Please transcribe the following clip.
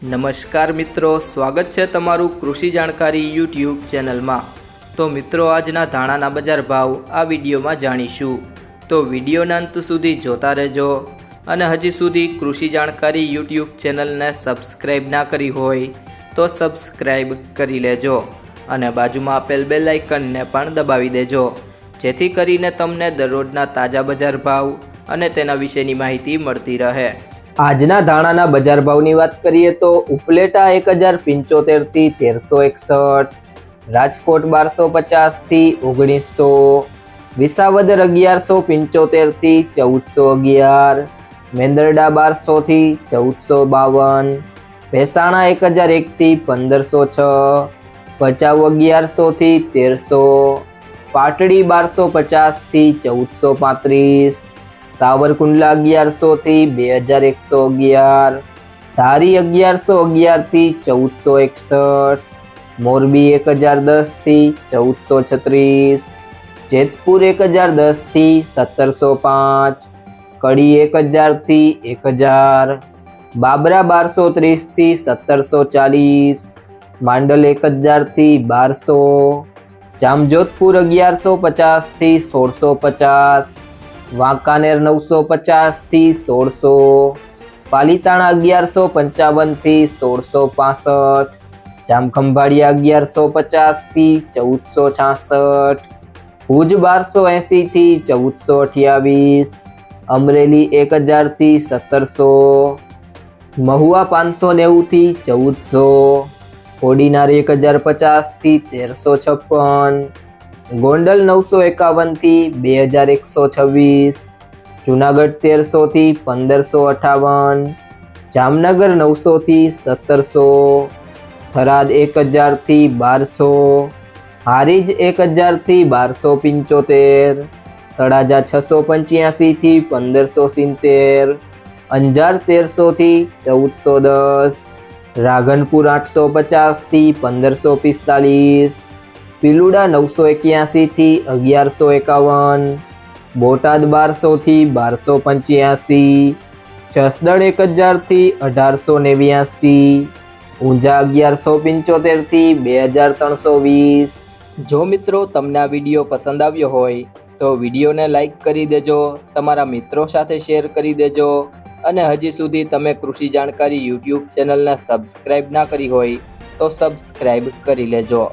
નમસ્કાર મિત્રો, સ્વાગત છે તમારું કૃષિ જાણકારી યુટ્યુબ ચેનલમાં। તો મિત્રો, આજના ધાણાના બજાર ભાવ આ વિડીયોમાં જાણીશું, તો વિડીયોના અંત સુધી જોતા રહેજો। અને હજી સુધી કૃષિ જાણકારી યુટ્યુબ ચેનલને સબસ્ક્રાઈબ ના કરી હોય તો સબસ્ક્રાઈબ કરી લેજો અને બાજુમાં આપેલ બેલ આઇકનને પણ દબાવી દેજો, જેથી કરીને તમને દરરોજના તાજા બજાર ભાવ અને તેના વિશેની માહિતી મળતી રહે। આજના ધાણાના બજાર ભાવની વાત કરીએ તો ઉપલેટા 1075 થી 1361, રાજકોટ 1250 થી 1900, વિસાવદર 1175 થી 1411, મેંદરડા 1200 થી 1452, ભેસાણા 1001 થી 1506, ભચાઉ 1100 થી 1300, પાટડી 1250 થી 1435, સાવરકુંડલા 1100 થી 2111, ધારી 1111 થી 1461, મોરબી 1010 થી 1436, જેતપુર 1010 થી 1705, કડી 1000 થી 1000, બાબરા 1230 થી 1740, માંડલ 1000 થી 1200, જામજોધપુર 1150 થી 1650, વાંકાનેર 950 થી 1600, પાલીતાણા 1155 થી 1665, જામખંભાળિયા 1150 થી 1466, ભુજ 1280 થી 1428, અમરેલી 1000 થી 1700, મહુવા 590 થી 1400, કોડીનાર 1050 થી 1356, ગોંડલ 951 થી 2126, જુનાગઢ 1300 થી 1558, જામનગર 900 થી 1700, થરાદ 1000 થી 1200, હારીજ 1000 થી 1275, તળાજા 685 થી 1570, અંજાર 1300 થી 1410, રાધનપુર 850 થી 1545, પીલુડા 981 થી 1151, બોટાદ 1200 થી 1285, જસદણ 1000 થી 1889, ઊંઝા 1175 થી 2320। જો મિત્રો તમને આ વિડીયો પસંદ આવ્યો હોય તો વિડીયોને લાઈક કરી દેજો, તમારા મિત્રો સાથે શેર કરી દેજો અને હજી સુધી તમે કૃષિ જાણકારી યુટ્યુબ ચેનલને સબસ્ક્રાઈબ ના કરી હોય તો સબસ્ક્રાઈબ કરી લેજો।